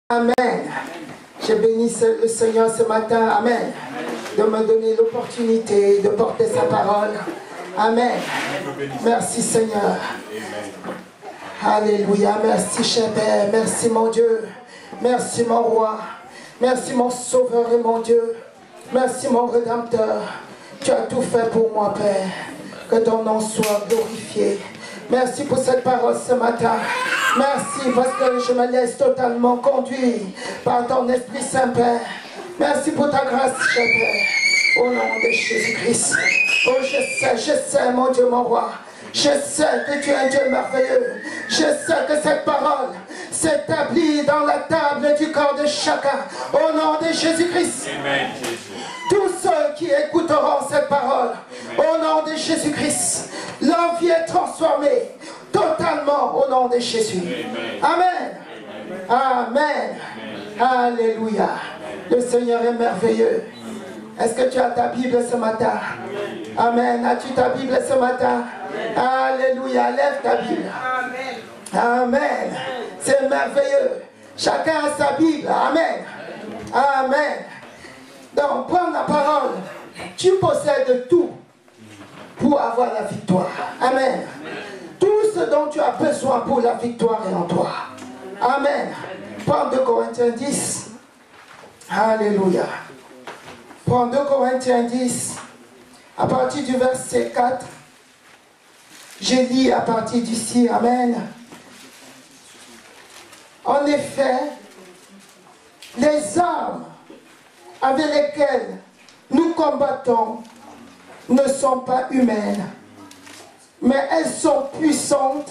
Amen. Je bénis le Seigneur ce matin. Amen. De me donner l'opportunité de porter sa parole. Amen. Merci Seigneur. Alléluia. Merci cher Père. Merci mon Dieu. Merci mon roi. Merci mon sauveur et mon Dieu. Merci mon rédempteur. Tu as tout fait pour moi Père. Que ton nom soit glorifié. Merci pour cette parole ce matin. Merci parce que je me laisse totalement conduire par ton Esprit Saint Père. Merci pour ta grâce, cher Père. Au nom de Jésus-Christ. Oh, je sais, mon Dieu, mon roi. Je sais que tu es un Dieu merveilleux. Je sais que cette parole s'établit dans la table du corps de chacun. Au nom de Jésus-Christ. Amen. Tous ceux qui écouteront cette parole, au nom de Jésus-Christ, leur vie est transformée totalement au nom de Jésus. Amen. Amen. Alléluia. Le Seigneur est merveilleux. Est-ce que tu as ta Bible ce matin? Amen. As-tu ta Bible ce matin? Alléluia. Lève ta Bible. Amen. C'est merveilleux. Chacun a sa Bible. Amen. Amen. Donc, prends la parole. Tu possèdes tout pour avoir la victoire. Amen. Tout ce dont tu as besoin pour la victoire est en toi. Amen. Prends 2 Corinthiens 10. Alléluia. Prends 2 Corinthiens 10. À partir du verset 4. Je lis à partir d'ici. Amen. En effet, les armes avec lesquelles nous combattons ne sont pas humaines, mais elles sont puissantes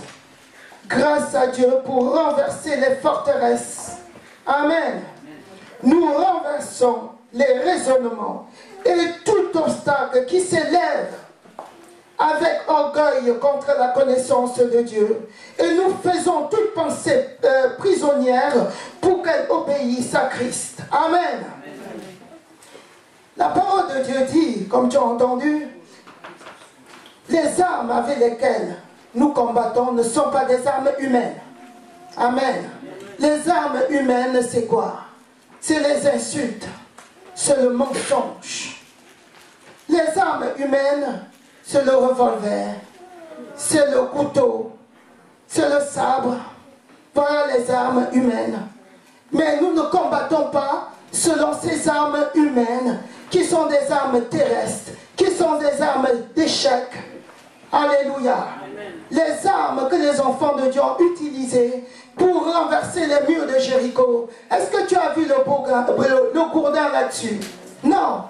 grâce à Dieu pour renverser les forteresses. Amen. Nous renversons les raisonnements et tout obstacle qui s'élève avec orgueil contre la connaissance de Dieu. Et nous faisons toute pensée prisonnière pour qu'elle obéisse à Christ. Amen. La parole de Dieu dit, comme tu as entendu, les armes avec lesquelles nous combattons ne sont pas des armes humaines. Amen. Les armes humaines, c'est quoi? C'est les insultes, c'est le mensonge. Les armes humaines, c'est le revolver, c'est le couteau, c'est le sabre. Voilà les armes humaines. Mais nous ne combattons pas selon ces armes humaines, qui sont des armes terrestres, qui sont des armes d'échec. Alléluia. Les armes que les enfants de Dieu ont utilisées pour renverser les murs de Jéricho. Est-ce que tu as vu le gourdin là-dessus? Non.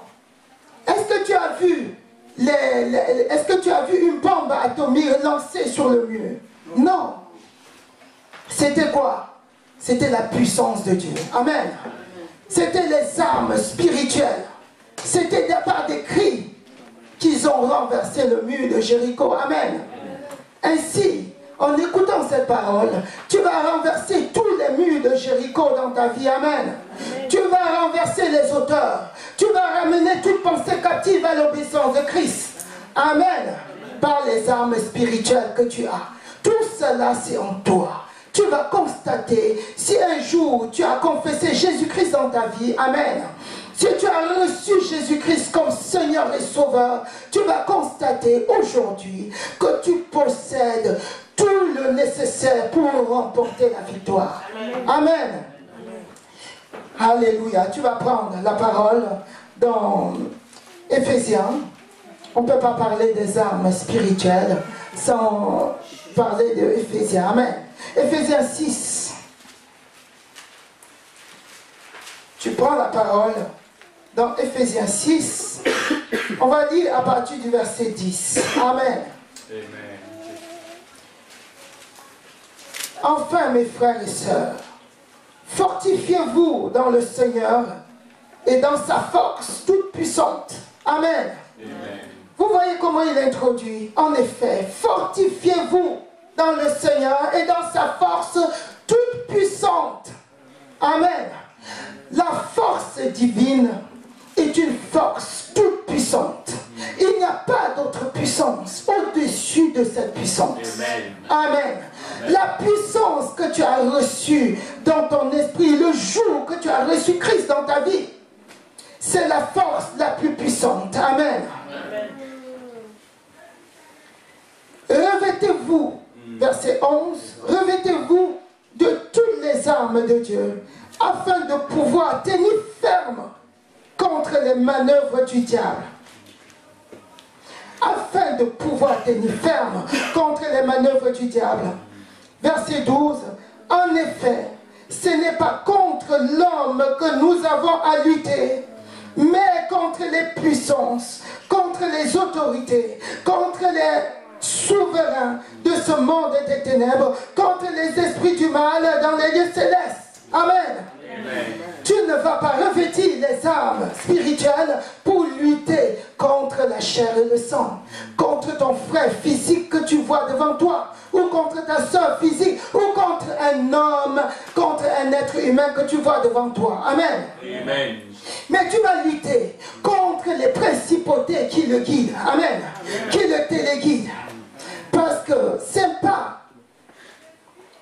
Est-ce que tu as vu est-ce que tu as vu une bombe atomique lancée sur le mur? Non. C'était quoi? C'était la puissance de Dieu. Amen. C'était les armes spirituelles. C'était par des cris qu'ils ont renversé le mur de Jéricho. Amen. Ainsi, en écoutant cette parole, tu vas renverser tous les murs de Jéricho dans ta vie. Amen. Tu vas renverser les auteurs. Tu vas ramener toute pensée captive à l'obéissance de Christ. Amen. Par les armes spirituelles que tu as. Tout cela, c'est en toi. Tu vas constater, si un jour tu as confessé Jésus-Christ dans ta vie, amen. Si tu as reçu Jésus-Christ comme Seigneur et Sauveur, tu vas constater aujourd'hui que tu possèdes tout le nécessaire pour remporter la victoire. Amen. Alléluia. Tu vas prendre la parole dans Éphésiens. On ne peut pas parler des armes spirituelles sans parler de Éphésiens. Amen. Éphésiens 6. Tu prends la parole dans Éphésiens 6. On va lire à partir du verset 10. Amen. Amen. Enfin, mes frères et sœurs, fortifiez-vous dans le Seigneur et dans sa force toute puissante. Amen. Amen. Vous voyez comment il introduit. En effet, fortifiez-vous dans le Seigneur et dans sa force toute puissante. Amen. La force divine est une force toute puissante. Il n'y a pas d'autre puissance au-dessus de cette puissance. Amen. La puissance que tu as reçue dans ton esprit, le jour que tu as reçu Christ dans ta vie, c'est la force la plus puissante. Amen. Revêtez-vous, verset 11, revêtez-vous de toutes les armes de Dieu, afin de pouvoir tenir ferme contre les manœuvres du diable. Afin de pouvoir tenir ferme contre les manœuvres du diable. Verset 12. En effet, ce n'est pas contre l'homme que nous avons à lutter, mais contre les puissances, contre les autorités, contre les souverains de ce monde des ténèbres, contre les esprits du mal dans les lieux célestes. Amen. Amen. Tu ne vas pas revêtir les armes spirituelles pour lutter contre la chair et le sang, contre ton frère physique que tu vois devant toi, ou contre ta soeur physique, ou contre un homme, contre un être humain que tu vois devant toi. Amen. Amen. Mais tu vas lutter contre les principautés qui le guident. Amen. Qui le téléguident. Parce que c'est pas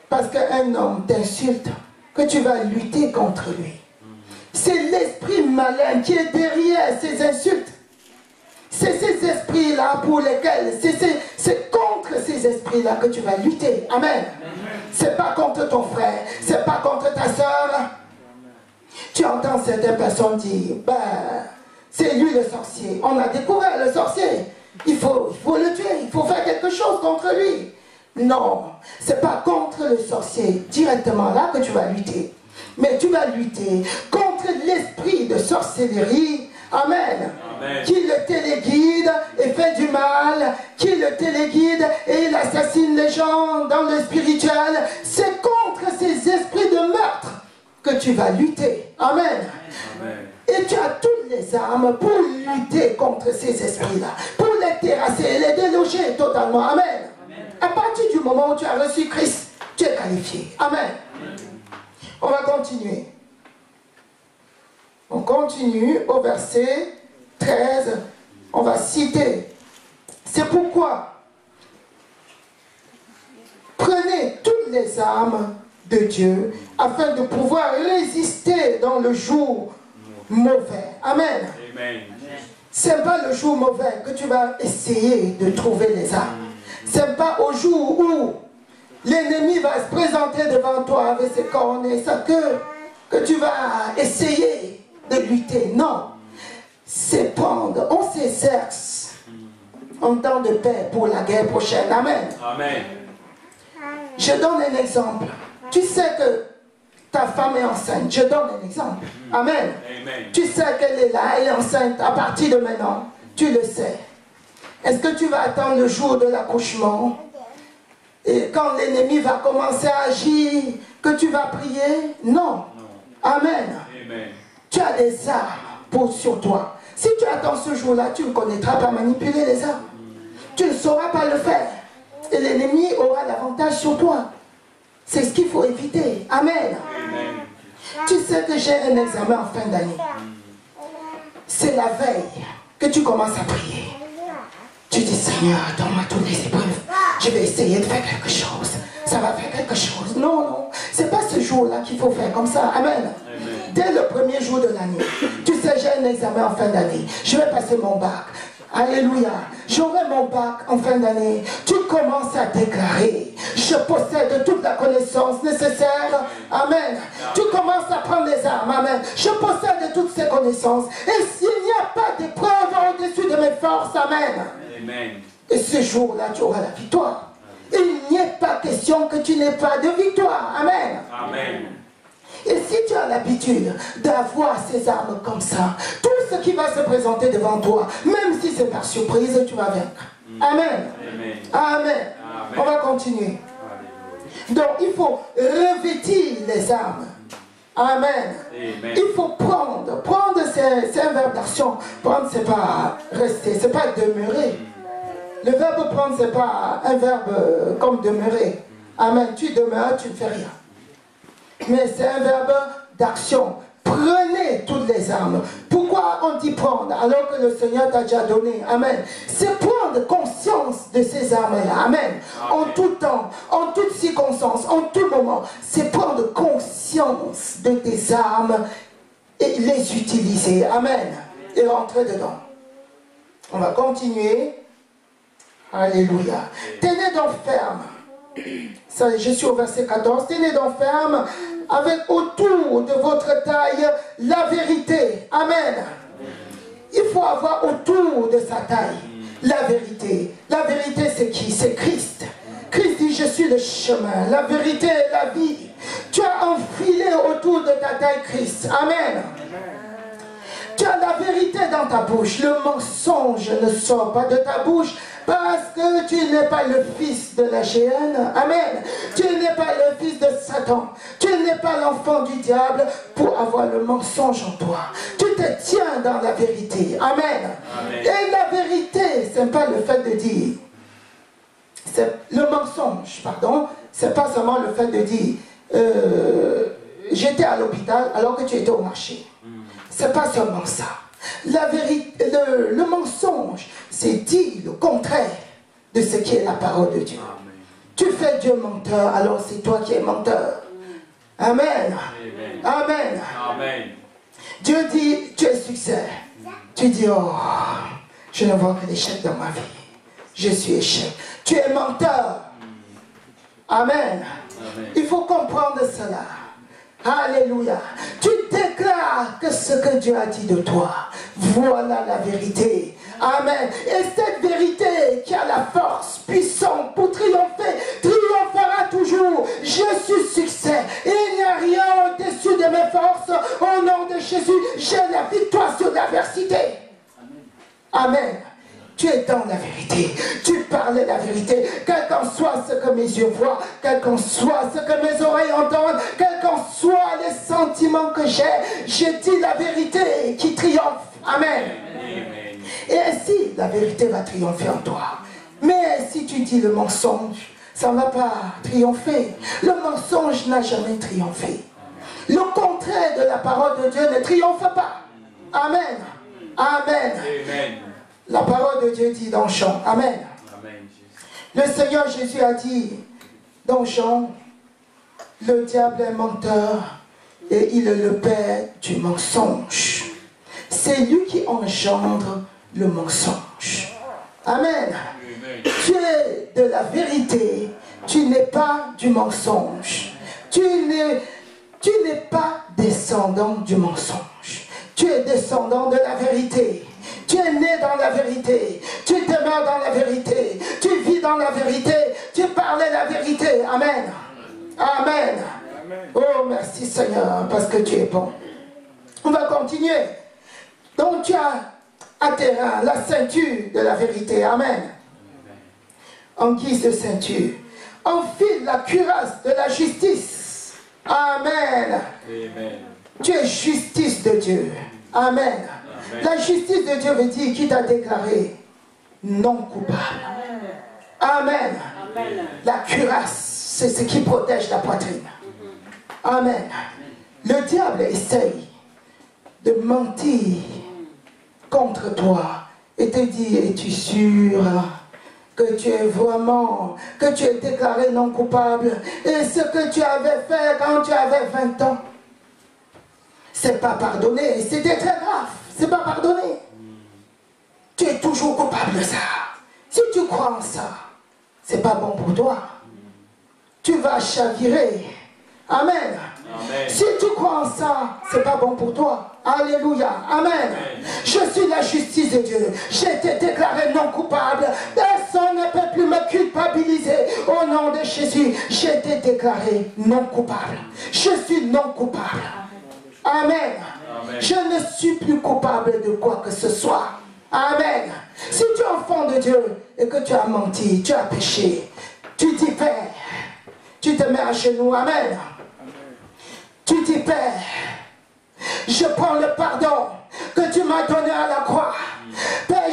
parce qu'un homme t'insulte que tu vas lutter contre lui. C'est l'esprit malin qui est derrière ces insultes. C'est ces esprits-là pour lesquels, c'est contre ces esprits-là que tu vas lutter. Amen. C'est pas contre ton frère, c'est pas contre ta soeur. Tu entends certaines personnes dire, ben, c'est lui le sorcier. On a découvert le sorcier. Il faut le tuer, il faut faire quelque chose contre lui. Non, c'est pas contre le sorcier directement là que tu vas lutter. Mais tu vas lutter contre l'esprit de sorcellerie. Amen. Amen. Qui le téléguide et fait du mal, qui le téléguide et il assassine les gens dans le spirituel. C'est contre ces esprits de meurtre que tu vas lutter. Amen. Amen. Et tu as toutes les armes pour lutter contre ces esprits-là, pour les terrasser et les déloger totalement. Amen. Amen. À partir du moment où tu as reçu Christ, tu es qualifié. Amen. Amen. On va continuer. On continue au verset 13. On va citer. C'est pourquoi prenez toutes les armes de Dieu afin de pouvoir résister dans le jour mauvais. Amen. Amen. C'est pas le jour mauvais que tu vas essayer de trouver les armes. C'est pas au jour où l'ennemi va se présenter devant toi avec ses cornes et sa queue que tu vas essayer de lutter. Non. C'est prendre, on s'exerce en temps de paix pour la guerre prochaine. Amen. Amen. Je donne un exemple. Tu sais que ta femme est enceinte. Je donne un exemple. Amen. Amen. Tu sais qu'elle est là, elle est enceinte à partir de maintenant. Tu le sais. Est-ce que tu vas attendre le jour de l'accouchement? Et quand l'ennemi va commencer à agir, que tu vas prier? Non. Amen. Amen. Tu as des armes sur toi. Si tu attends ce jour-là, tu ne connaîtras pas manipuler les armes. Tu ne sauras pas le faire. Et l'ennemi aura l'avantage sur toi. C'est ce qu'il faut éviter. Amen. Amen. Tu sais que j'ai un examen en fin d'année. C'est la veille que tu commences à prier. Tu dis, Seigneur, donne-moi toutes les épreuves. Je vais essayer de faire quelque chose. Ça va faire quelque chose. Non, non. C'est pas ce jour-là qu'il faut faire comme ça. Amen. Amen. Dès le premier jour de l'année. Tu sais, j'ai un examen en fin d'année. Je vais passer mon bac. Alléluia. J'aurai mon bac en fin d'année. Tu commences à déclarer. Je possède toute la connaissance nécessaire. Amen. Tu commences à prendre les armes. Amen. Je possède toutes ces connaissances. Et s'il n'y a pas d'épreuve au-dessus de mes forces. Amen. Amen. Et ce jour-là, tu auras la victoire. Il n'y a pas question que tu n'aies pas de victoire. Amen. Amen. Et si tu as l'habitude d'avoir ces armes comme ça, tout ce qui va se présenter devant toi, même si c'est par surprise, tu vas vaincre. Amen. Amen. Amen. Amen. On va continuer. Donc il faut revêtir les armes. Amen. Amen. Il faut prendre. Prendre, c'est un verbe d'action. Prendre, c'est pas rester, c'est pas demeurer. Le verbe prendre, c'est pas un verbe comme demeurer. Amen. Tu demeures, tu ne fais rien. Mais c'est un verbe d'action. Prends prenez toutes les armes. Pourquoi on dit prendre alors que le Seigneur t'a déjà donné? Amen. C'est prendre conscience de ces armes-là. Amen. En tout temps, en toutes circonstances, en tout moment. C'est prendre conscience de tes armes et les utiliser. Amen. Et rentrer dedans. On va continuer. Alléluia. Tenez donc ferme. Ça, je suis au verset 14. Tenez donc ferme avec autour de votre taille la vérité. Amen. Il faut avoir autour de sa taille la vérité. La vérité, c'est qui? C'est Christ. Christ dit, je suis le chemin, la vérité et la vie. Tu as enfilé autour de ta taille Christ. Amen. Tu as la vérité dans ta bouche. Le mensonge ne sort pas de ta bouche parce que tu n'es pas le fils de la géhenne. Amen. Tu n'es pas le fils de Satan. Tu n'es pas l'enfant du diable pour avoir le mensonge en toi. Tu te tiens dans la vérité. Amen. Amen. Et la vérité, ce n'est pas le fait de dire. Le mensonge, pardon, c'est pas seulement le fait de dire j'étais à l'hôpital alors que tu étais au marché. C'est pas seulement ça. La vérité, le mensonge, c'est dire le contraire de ce qui est la parole de Dieu. Amen. Tu fais Dieu menteur, alors c'est toi qui es menteur. Amen. Amen. Amen. Amen. Dieu dit, tu es succès. Tu dis, oh, je ne vois que l'échec dans ma vie. Je suis échec. Tu es menteur. Amen. Amen. Il faut comprendre cela. Alléluia. Tu déclares que ce que Dieu a dit de toi, voilà la vérité. Amen. Et cette vérité qui a la force puissante pour triompher, triomphera toujours. Je suis succès. Il n'y a rien au-dessus de mes forces. Au nom de Jésus, j'ai la victoire sur l'adversité. Amen. Tu es dans la vérité, tu parles la vérité, quel qu'en soit ce que mes yeux voient, quel qu'en soit ce que mes oreilles entendent, quels qu'en soient les sentiments que j'ai, je dis la vérité qui triomphe. Amen. Amen. Et ainsi, la vérité va triompher en toi. Mais si tu dis le mensonge, ça ne va pas triompher. Le mensonge n'a jamais triomphé. Le contraire de la parole de Dieu ne triomphe pas. Amen. Amen. Amen. La parole de Dieu dit dans Jean, Amen. Amen. Le Seigneur Jésus a dit dans Jean, le diable est menteur et il est le père du mensonge. C'est lui qui engendre le mensonge. Amen. Amen. Tu es de la vérité, tu n'es pas du mensonge. Tu n'es pas descendant du mensonge. Tu es descendant de la vérité. Tu es né dans la vérité, tu demeures dans la vérité, tu vis dans la vérité, tu parles la vérité. Amen. Amen. Amen. Oh, merci Seigneur, parce que tu es bon. On va continuer. Donc tu as à tes reins la ceinture de la vérité. Amen. En guise de ceinture, enfile la cuirasse de la justice. Amen. Amen. Tu es justice de Dieu. Amen. La justice de Dieu veut dire qu'il t'a déclaré non coupable. Amen. Amen. La cuirasse, c'est ce qui protège la poitrine. Amen. Le diable essaye de mentir contre toi et te dit, es-tu sûr que tu es vraiment, que tu es déclaré non coupable? Et ce que tu avais fait quand tu avais 20 ans, c'est pas pardonné, c'était très grave. C'est pas pardonné. Tu es toujours coupable de ça. Si tu crois en ça, c'est pas bon pour toi. Tu vas chavirer. Amen. Amen. Si tu crois en ça, c'est pas bon pour toi. Alléluia. Amen. Amen. Je suis la justice de Dieu. J'ai été déclaré non coupable. Personne ne peut plus me culpabiliser. Au nom de Jésus, j'ai été déclaré non coupable. Je suis non coupable. Amen. Amen. Je ne suis plus coupable de quoi que ce soit. Amen. Si tu es enfant de Dieu et que tu as menti, tu as péché, tu dis Père, tu te mets à genoux. Amen. Amen. Tu dis Père, je prends le pardon que tu m'as donné à la croix. Père,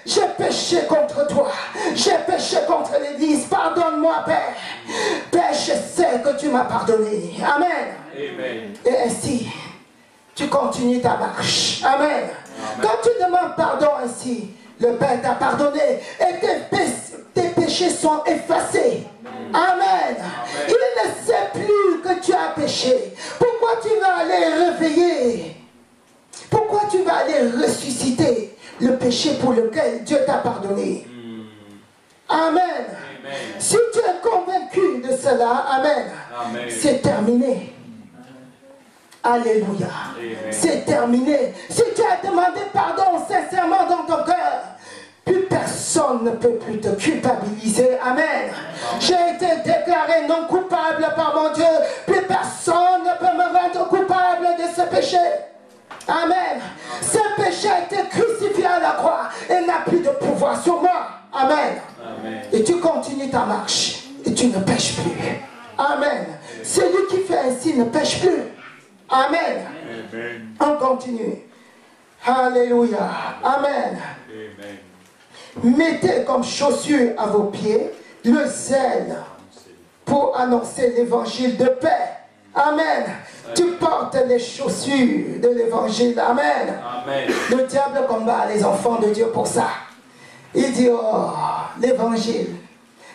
j'ai péché contre toi. J'ai péché contre l'Église. Pardonne-moi, Père. Père, je sais que tu m'as pardonné. Amen. Amen. Et ainsi, tu continues ta marche. Amen. Quand tu demandes pardon ainsi, le Père t'a pardonné et tes péchés sont effacés. Amen. Il ne sait plus que tu as péché. Pourquoi tu vas aller réveiller? Pourquoi tu vas aller ressusciter le péché pour lequel Dieu t'a pardonné? Amen. Si tu es convaincu de cela, amen, c'est terminé. Alléluia. C'est terminé. Si tu as demandé pardon sincèrement dans ton cœur, plus personne ne peut plus te culpabiliser. Amen. J'ai été déclaré non coupable par mon Dieu. Plus personne ne peut me rendre coupable de ce péché. Amen. Ce péché a été crucifié à la croix et n'a plus de pouvoir sur moi. Amen. Et tu continues ta marche et tu ne pêches plus. Amen. Celui qui fait ainsi ne pêche plus. Amen. On continue. Alléluia. Amen. Mettez comme chaussure à vos pieds le zèle pour annoncer l'évangile de paix. Amen. Tu portes les chaussures de l'évangile. Amen. Le diable combat les enfants de Dieu pour ça. Il dit, oh, l'évangile.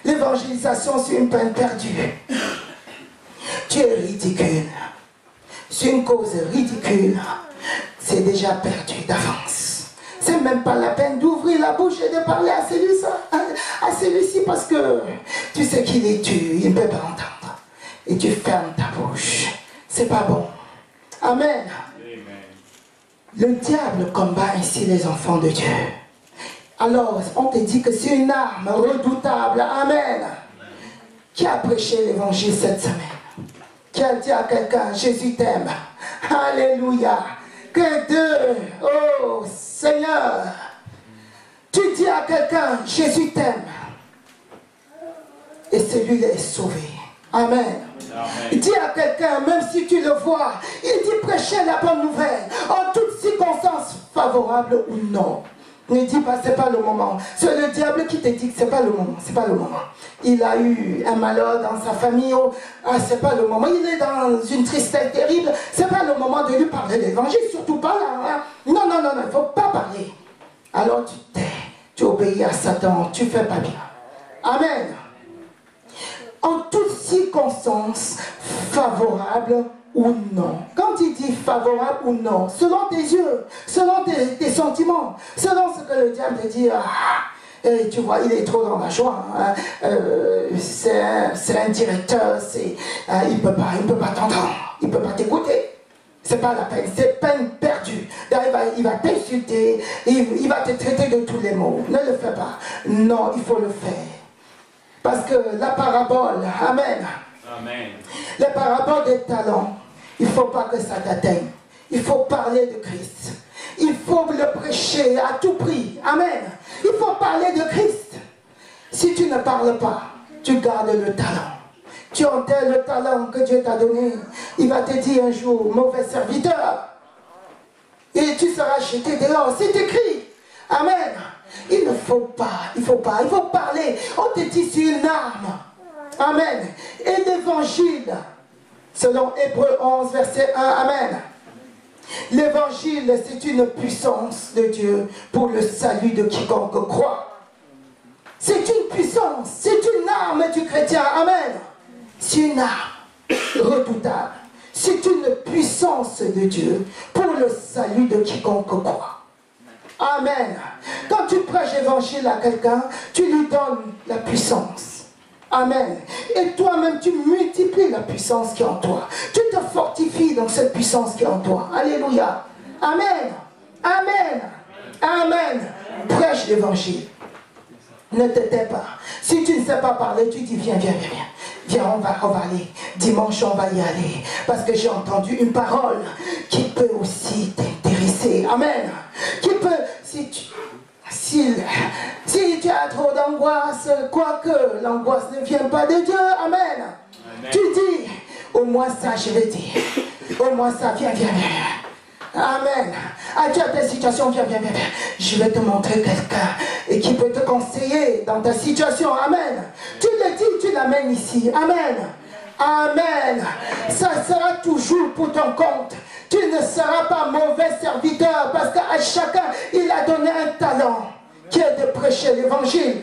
L'évangélisation, c'est une peine perdue. Tu es ridicule. C'est une cause ridicule. C'est déjà perdu d'avance. C'est même pas la peine d'ouvrir la bouche et de parler à celui-ci parce que tu sais qu'il est tu, il ne peut pas entendre. Et tu fermes ta bouche. C'est pas bon. Amen. Le diable combat ainsi les enfants de Dieu. Alors, on te dit que c'est une arme redoutable. Amen. Qui a prêché l'évangile cette semaine? Qui a dit à quelqu'un, Jésus t'aime. Alléluia. Que Dieu, oh Seigneur, tu dis à quelqu'un, Jésus t'aime. Et celui-là est sauvé. Amen. Dis à quelqu'un, même si tu le vois, il dit prêcher la bonne nouvelle, en toutes circonstances favorables ou non. Ne dis pas, c'est pas le moment. C'est le diable qui te dit que c'est pas le moment. C'est pas le moment. Il a eu un malheur dans sa famille. Oh, ah, c'est pas le moment. Il est dans une tristesse terrible. C'est pas le moment de lui parler de l'évangile. Surtout pas là. Hein. Non, non, non, non. Il ne faut pas parler. Alors tu tais. Tu obéis à Satan. Tu fais pas bien. Amen. En toutes circonstances favorables ou non. Quand il dit favorable ou non, selon tes yeux, selon tes sentiments, selon ce que le diable te dit, tu vois, il est trop dans la joie, hein, c'est un directeur, il ne peut pas t'entendre, il ne peut pas t'écouter. C'est pas la peine, c'est peine perdue. Il va t'insulter, il va te traiter de tous les maux. Ne le fais pas. Non, il faut le faire. Parce que la parabole, amen. Amen. La parabole des talents, il ne faut pas que ça t'atteigne. Il faut parler de Christ. Il faut le prêcher à tout prix. Amen. Il faut parler de Christ. Si tu ne parles pas, tu gardes le talent. Tu enterres le talent que Dieu t'a donné. Il va te dire un jour, mauvais serviteur. Et tu seras jeté dehors. C'est écrit. Amen. Il ne faut pas, il faut parler. On te dit c'est une arme. Amen. Et l'évangile, selon Hébreux 11, verset 1, amen. L'évangile, c'est une puissance de Dieu pour le salut de quiconque croit. C'est une puissance, c'est une arme du chrétien, amen. C'est une arme redoutable. C'est une puissance de Dieu pour le salut de quiconque croit. Amen. Quand tu prêches l'évangile à quelqu'un, tu lui donnes la puissance. Amen. Et toi-même, tu multiplies la puissance qui est en toi. Tu te fortifies dans cette puissance qui est en toi. Alléluia. Amen. Amen. Amen. Prêche l'évangile. Ne te tais pas. Si tu ne sais pas parler, tu dis viens, viens, viens, viens. Viens, on va aller. Dimanche, on va y aller. Parce que j'ai entendu une parole qui peut aussi t'intéresser. Amen. Qui peut, si tu as trop d'angoisse, quoique l'angoisse ne vient pas de Dieu, amen. Amen. Tu dis, au moins ça, je vais dire. Au moins ça, viens, viens, viens. Amen. Ah, tu as ta situation, viens, viens, viens, viens. Je vais te montrer quelqu'un qui peut te conseiller dans ta situation. Amen. Tu le dis, tu l'amènes ici. Amen. Amen. Ça sera toujours pour ton compte. Tu ne seras pas mauvais serviteur parce qu'à chacun, il a donné un talent qui est de prêcher l'évangile.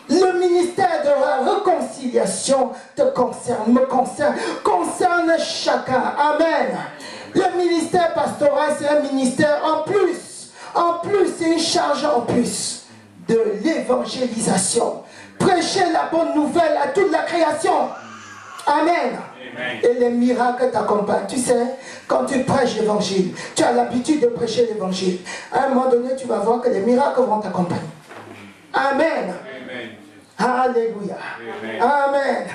Le ministère de la réconciliation te concerne, me concerne chacun. Amen. Le ministère pastoral, c'est un ministère en plus. En plus, c'est une charge en plus de l'évangélisation. Prêcher la bonne nouvelle à toute la création. Amen. Amen. Et les miracles t'accompagnent. Tu sais, quand tu prêches l'évangile, tu as l'habitude de prêcher l'évangile. À un moment donné, tu vas voir que les miracles vont t'accompagner. Amen. Amen. Alléluia. Amen. Amen.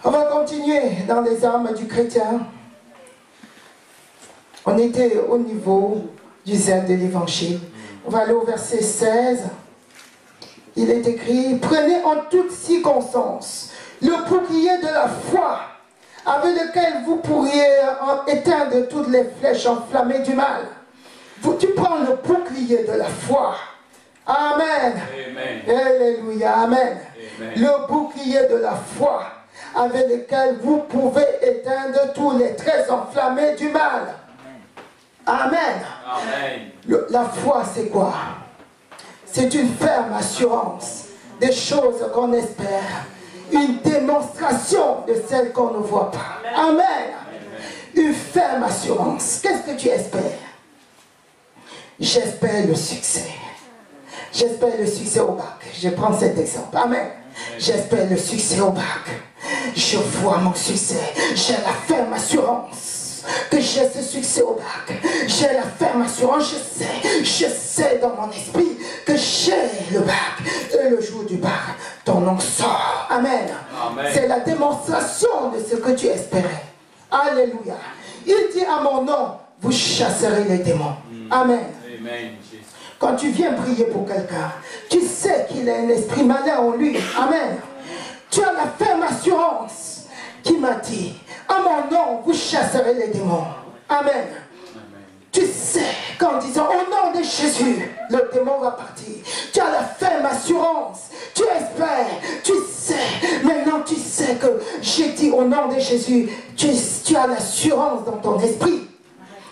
On va continuer dans les armes du chrétien. On était au niveau du zèle de l'évangile. On va aller au verset 16. Il est écrit, prenez en toute circonstance le bouclier de la foi, avec lequel vous pourriez éteindre toutes les flèches enflammées du mal. Tu prends le bouclier de la foi. Amen. Amen. Alléluia. Amen. Amen. Le bouclier de la foi, avec lequel vous pouvez éteindre tous les traits enflammés du mal. Amen. Amen. La foi, c'est quoi? C'est une ferme assurance des choses qu'on espère. Une démonstration de celles qu'on ne voit pas. Amen. Une ferme assurance. Qu'est-ce que tu espères? J'espère le succès. J'espère le succès au bac. Je prends cet exemple. Amen. J'espère le succès au bac. Je vois mon succès. J'ai la ferme assurance que j'ai ce succès au bac. J'ai la ferme assurance. Je sais dans mon esprit que j'ai le bac. Et le jour du bac, ton nom sort. Amen. C'est la démonstration de ce que tu espérais. Alléluia. Il dit à mon nom, vous chasserez les démons. Amen. Amen. Quand tu viens prier pour quelqu'un, tu sais qu'il a un esprit malin en lui. Amen. Tu as la ferme assurance qui m'a dit, à mon nom, vous chasserez les démons. Amen. Tu sais qu'en disant au nom de Jésus, le démon va partir. Tu as la ferme assurance. Tu espères. Tu sais. Maintenant, tu sais que j'ai dit au nom de Jésus. Tu as l'assurance dans ton esprit.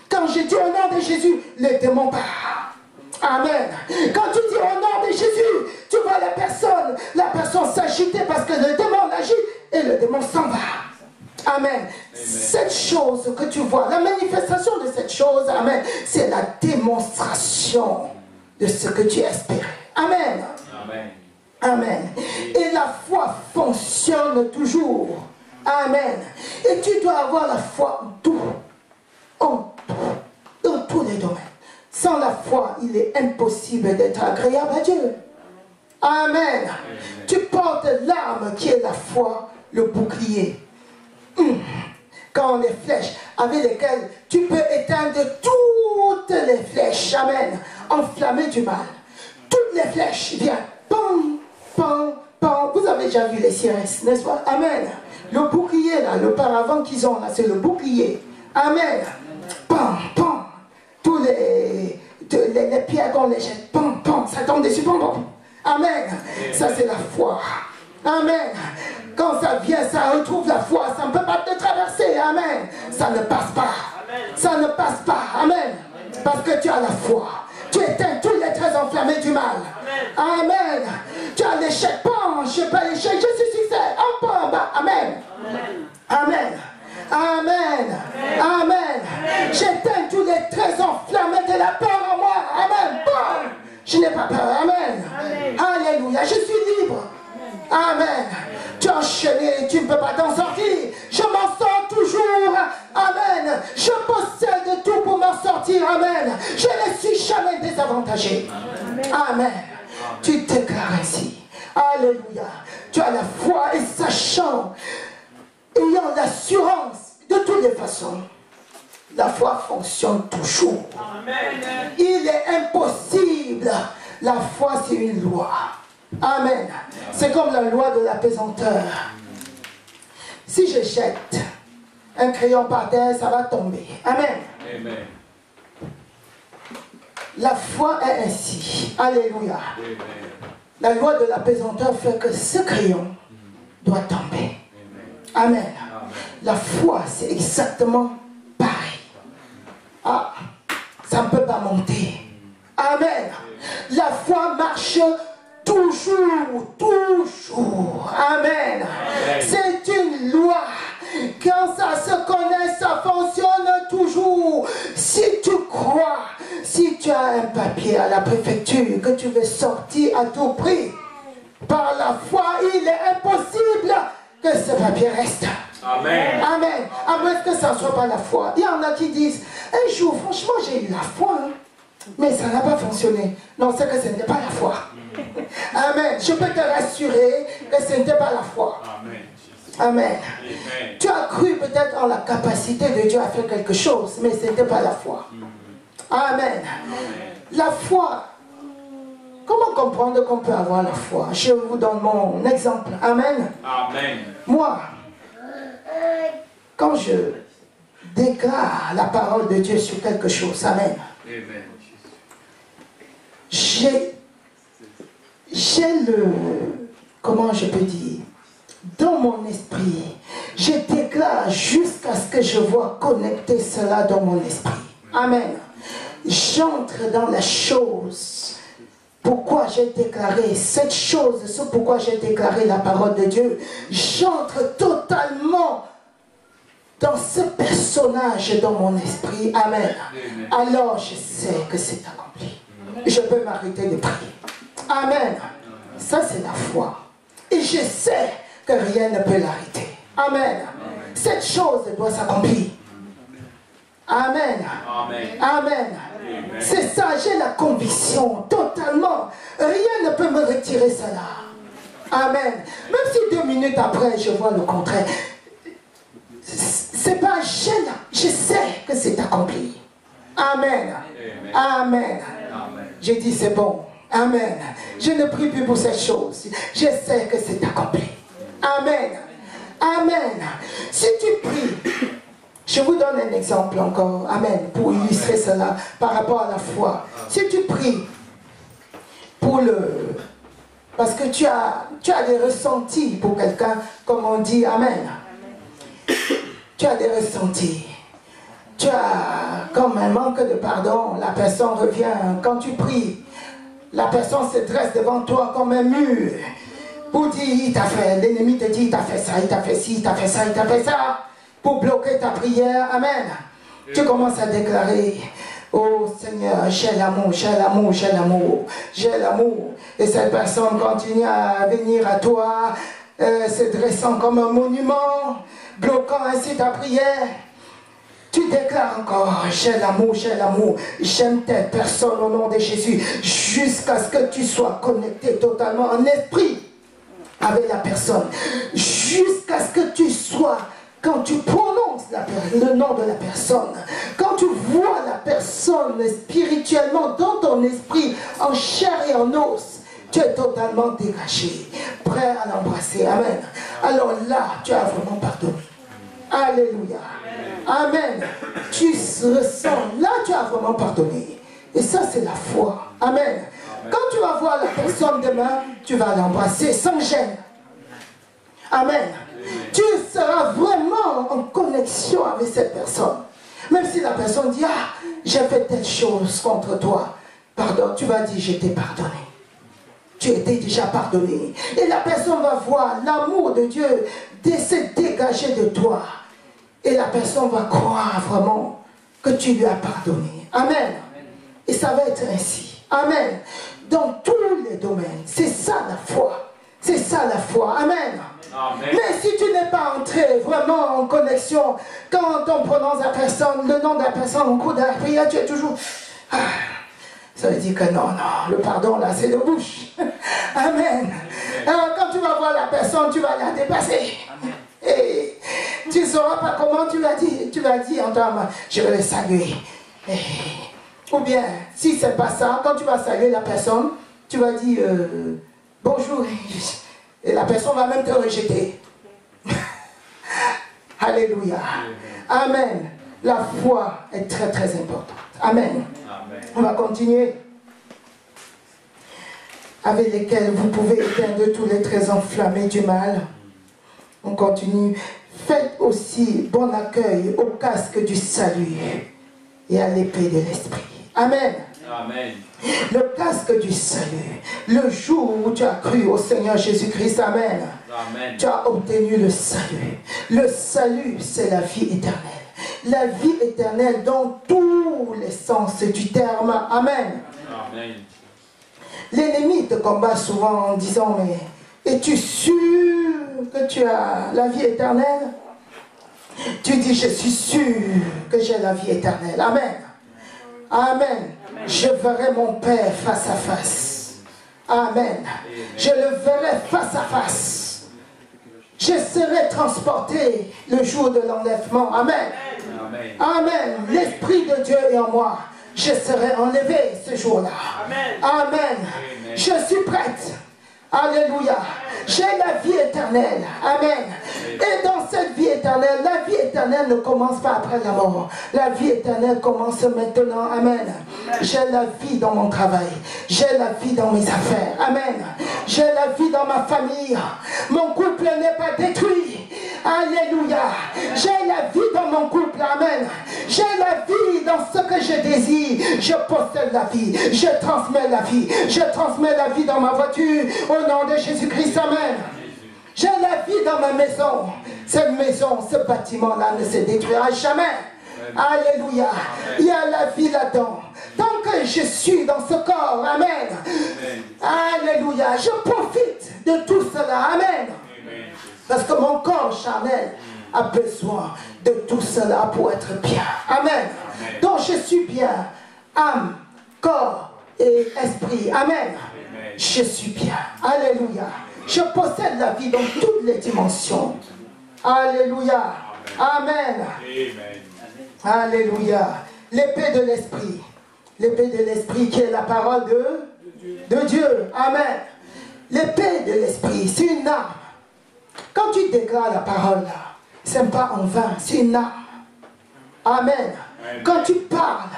Quand j'ai dit au nom de Jésus, le démon part. Amen. Quand tu dis au nom de Jésus, tu vois la personne s'agiter parce que le démon l'agite et le démon s'en va. Amen. Amen. Cette chose que tu vois, la manifestation de cette chose, amen, c'est la démonstration de ce que tu espérais. Amen. Amen. Amen. Et la foi fonctionne toujours. Amen. Et tu dois avoir la foi dans tous les domaines. Sans la foi, il est impossible d'être agréable à Dieu. Amen. Amen. Tu portes l'arme qui est la foi, le bouclier. Quand les flèches avec lesquelles tu peux éteindre toutes les flèches, amen, enflammées du mal. Toutes les flèches viennent, pam, pam, pam. Vous avez déjà vu les CRS, n'est-ce pas? Amen. Le bouclier là, le paravent qu'ils ont là, c'est le bouclier. Amen. Pam, pam. Tous les pierres qu'on les jette, pam, pam, ça tombe dessus, pam, pam. Amen. Ça c'est la foi. Amen. Quand ça vient, ça retrouve la foi. Ça ne peut pas te traverser. Amen. Ça ne passe pas. Ça ne passe pas. Amen. Parce que tu as la foi. Tu éteins tous les traits enflammés du mal. Amen. Tu as l'échec. Bon, je n'ai pas l'échec. Je suis succès. En bas, en bas. Amen. Amen. Amen. Amen. J'éteins tous les traits enflammés de la peur en moi. Amen. Bon. Je n'ai pas peur. Amen. Alléluia. Je suis libre. Amen. Tu es enchaîné, tu ne peux pas t'en sortir. Je m'en sors toujours. Amen. Je possède tout pour m'en sortir. Amen. Je ne suis jamais désavantagé. Amen. Tu déclares ainsi. Alléluia. Tu as la foi et sachant, ayant l'assurance de toutes les façons. La foi fonctionne toujours. Amen. Il est impossible. La foi, c'est une loi. Amen. C'est comme la loi de la pesanteur. Si je jette un crayon par terre, ça va tomber. Amen. Amen. La foi est ainsi. Alléluia. Amen. La loi de la pesanteur fait que ce crayon doit tomber. Amen. Amen. La foi, c'est exactement pareil. ah, ça ne peut pas monter. Amen. La foi marche toujours, toujours. Amen. C'est une loi. Quand ça se connaît, ça fonctionne toujours. Si tu crois, si tu as un papier à la préfecture que tu veux sortir à tout prix, par la foi, il est impossible que ce papier reste. Amen. Amen. À moins que ça ne soit pas la foi. Il y en a qui disent, un jour, franchement, j'ai eu la foi, hein, mais ça n'a pas fonctionné. Non, c'est que ce n'était pas la foi. Amen. Je peux te rassurer que ce n'était pas la foi. Amen. Amen. Tu as cru peut-être en la capacité de Dieu à faire quelque chose, mais ce n'était pas la foi. Amen. La foi. Comment comprendre qu'on peut avoir la foi? Je vous donne mon exemple. Amen. Amen. Moi, quand je déclare la parole de Dieu sur quelque chose, amen. J'ai le, comment je peux dire, dans mon esprit, je déclare jusqu'à ce que je vois connecter cela dans mon esprit. Amen. J'entre dans la chose. Pourquoi j'ai déclaré cette chose, c'est pourquoi j'ai déclaré la parole de Dieu. J'entre totalement dans ce personnage dans mon esprit. Amen. Alors je sais que c'est accompli. Je peux m'arrêter de prier. Amen. Ça c'est la foi. Et je sais que rien ne peut l'arrêter. Amen. Cette chose doit s'accomplir. Amen. Amen. Amen. C'est ça, j'ai la conviction totalement. Rien ne peut me retirer cela. Amen. Même si 2 minutes après, je vois le contraire. C'est pas je sais que c'est accompli. Amen. Amen. Je dis c'est bon. Amen. Je ne prie plus pour cette chose. Je sais que c'est accompli. Amen. Amen. Si tu pries, je vous donne un exemple encore, amen, pour illustrer cela par rapport à la foi. Si tu pries pour parce que tu as des ressentis pour quelqu'un, comme on dit, amen. Tu as des ressentis. Tu as comme un manque de pardon, la personne revient. Quand tu pries, la personne se dresse devant toi comme un mur. Pour dire, il t'a fait, l'ennemi te dit, il t'a fait ça, il t'a fait ci, il t'a fait ça, il t'a fait ça. Pour bloquer ta prière, amen. Tu commences à déclarer, oh Seigneur, j'ai l'amour, j'ai l'amour, j'ai l'amour, j'ai l'amour. Et cette personne continue à venir à toi, se dressant comme un monument, bloquant ainsi ta prière. Tu déclares encore, j'ai l'amour, j'aime telle personne au nom de Jésus, jusqu'à ce que tu sois connecté totalement en esprit avec la personne, jusqu'à ce que tu sois, quand tu prononces le nom de la personne, quand tu vois la personne spirituellement dans ton esprit, en chair et en os, tu es totalement dégagé, prêt à l'embrasser. Amen. Alors là, tu as vraiment pardonné. Alléluia. Amen. Tu ressens, là tu as vraiment pardonné. Et ça c'est la foi. Amen. Quand tu vas voir la personne demain, tu vas l'embrasser sans gêne. Amen. Tu seras vraiment en connexion avec cette personne. Même si la personne dit, ah, j'ai fait telle chose contre toi. Pardon, tu vas dire, je t'ai pardonné. Tu étais déjà pardonné. Et la personne va voir l'amour de Dieu se dégager de toi. Et la personne va croire vraiment que tu lui as pardonné. Amen. Et ça va être ainsi. Amen. Dans tous les domaines. C'est ça la foi. C'est ça la foi. Amen. Amen. Mais si tu n'es pas entré vraiment en connexion, quand on prononce la personne, le nom de la personne au cours de la prière, tu es toujours... Ah, ça veut dire que non, le pardon là, c'est de bouche. Amen. Alors quand tu vas voir la personne, tu vas la dépasser. Et tu ne sauras pas comment tu vas dire. Tu vas dire en toi, je vais le saluer. Ou bien, si ce n'est pas ça, quand tu vas saluer la personne, tu vas dire bonjour. Et la personne va même te rejeter. Alléluia. Amen. La foi est très très importante. Amen. Amen. On va continuer. Avec lesquels vous pouvez éteindre tous les traits enflammés du mal. On continue. Faites aussi bon accueil au casque du salut. et à l'épée de l'esprit. Amen. Amen. Le casque du salut. Le jour où tu as cru au Seigneur Jésus-Christ. Amen. Amen. Tu as obtenu le salut. Le salut, c'est la vie éternelle. La vie éternelle dans tous les sens du terme. Amen. Amen. L'ennemi te combat souvent en disant, mais es-tu sûr que tu as la vie éternelle? Tu dis, je suis sûr que j'ai la vie éternelle. Amen. Amen. Je verrai mon Père face à face. Amen. Je le verrai face à face. Je serai transporté le jour de l'enlèvement. Amen. Amen. L'Esprit de Dieu est en moi. Je serai enlevé ce jour-là. Amen. Je suis prête. Alléluia. J'ai la vie éternelle. Amen. Et dans cette vie éternelle, la vie éternelle ne commence pas après la mort. La vie éternelle commence maintenant. Amen. J'ai la vie dans mon travail. J'ai la vie dans mes affaires. Amen. J'ai la vie dans ma famille. Mon couple n'est pas détruit. Alléluia. J'ai la vie dans mon couple. Amen. J'ai la vie dans ce que je désire. Je possède la vie. Je transmets la vie. Je transmets la vie dans ma voiture. Au nom de Jésus-Christ. Amen. J'ai la vie dans ma maison. Cette maison, ce bâtiment-là ne se détruira jamais. Alléluia. Il y a la vie là-dedans. Tant que je suis dans ce corps, amen. Alléluia. Je profite de tout cela. Amen. Parce que mon corps charnel a besoin de tout cela pour être bien. Amen. Donc je suis bien. Âme, corps et esprit. Amen. Je suis bien. Alléluia. Je possède la vie dans toutes les dimensions. Alléluia. Amen. Alléluia. L'épée de l'esprit. L'épée de l'esprit qui est la parole de Dieu. Amen. L'épée de l'esprit, c'est une arme. Quand tu déclares la parole là, ce n'est pas en vain, c'est une arme. Amen. Quand tu parles,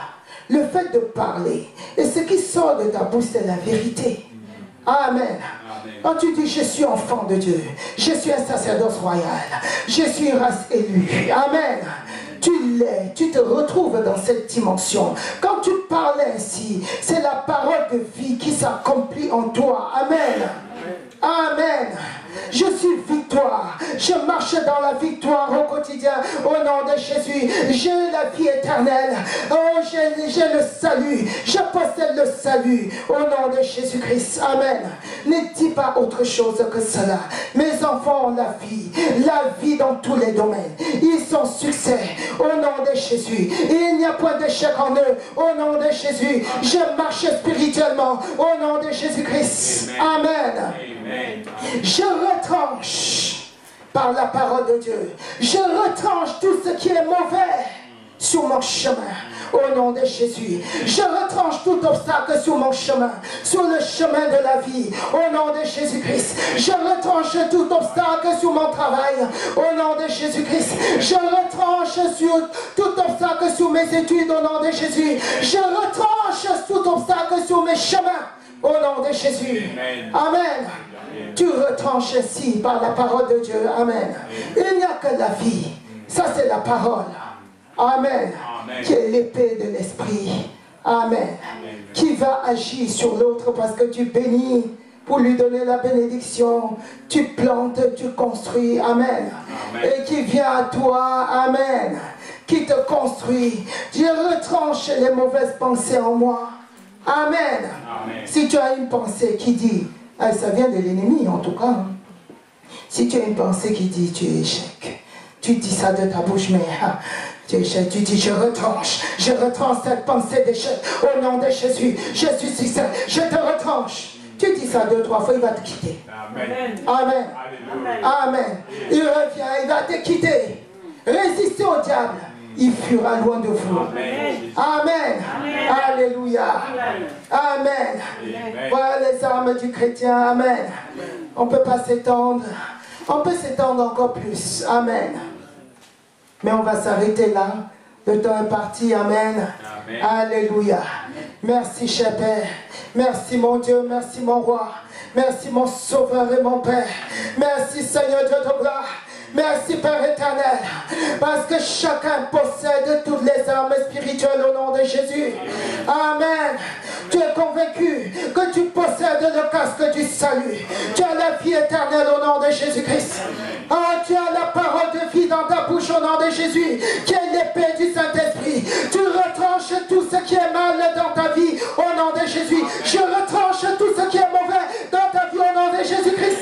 le fait de parler, et ce qui sort de ta bouche, c'est la vérité. Amen. Quand tu dis, je suis enfant de Dieu, je suis un sacerdoce royal, je suis une race élue. Amen. Tu l'es, tu te retrouves dans cette dimension. Quand tu parles ainsi, c'est la parole de vie qui s'accomplit en toi. Amen. Amen. Je suis victoire. Je marche dans la victoire au quotidien. Au nom de Jésus, j'ai la vie éternelle. Oh, j'ai le salut. Je possède le salut. Au nom de Jésus-Christ. Amen. Ne dis pas autre chose que cela. Mes enfants ont la vie dans tous les domaines. Ils sont succès. Au nom de Jésus. Il n'y a point d'échec en eux. Au nom de Jésus. Je marche spirituellement. Au nom de Jésus-Christ. Amen. Je retranche par la parole de Dieu. Je retranche tout ce qui est mauvais sur mon chemin. Au nom de Jésus. Je retranche tout obstacle sur mon chemin. Sur le chemin de la vie. Au nom de Jésus-Christ. Je retranche tout obstacle sur mon travail. Au nom de Jésus-Christ. Je retranche sur tout obstacle sur mes études. Au nom de Jésus. Je retranche tout obstacle sur mes chemins. Au nom de Jésus. Amen. Tu retranches ainsi par la parole de Dieu. Amen. Il n'y a que la vie. Ça, c'est la parole. Amen. Qui est l'épée de l'esprit. Amen. Qui va agir sur l'autre parce que tu bénis pour lui donner la bénédiction. Tu plantes, tu construis. Amen. Et qui vient à toi. Amen. Qui te construit. Je retranche les mauvaises pensées en moi. Amen. Si tu as une pensée qui dit, ah, ça vient de l'ennemi en tout cas. Si tu as une pensée qui dit, tu es échec. Tu dis ça de ta bouche, mais tu es échec. Tu dis, je retranche cette pensée d'échec. Au nom de Jésus, je suis succès. Je te retranche. Tu dis ça 2, 3 fois, il va te quitter. Amen. Amen. Amen. Il revient, il va te quitter. Résistez au diable. Il fuira loin de vous. Amen. Amen. Alléluia. Amen. Voilà les armes du chrétien. Amen. On ne peut pas s'étendre. On peut s'étendre encore plus. Amen. Mais on va s'arrêter là. Le temps est parti. Amen. Alléluia. Merci, cher Père. Merci, mon Dieu. Merci, mon roi. Merci, mon sauveur et mon Père. Merci, Seigneur Dieu de gloire. Merci Père éternel, parce que chacun possède toutes les armes spirituelles au nom de Jésus. Amen. Tu es convaincu que tu possèdes le casque du salut. Tu as la vie éternelle au nom de Jésus-Christ. Ah, tu as la parole de vie dans ta bouche au nom de Jésus, qui est l'épée du Saint-Esprit. Tu retranches tout ce qui est mal dans ta vie au nom de Jésus. Je retranche tout ce qui est mauvais dans ta vie au nom de Jésus-Christ.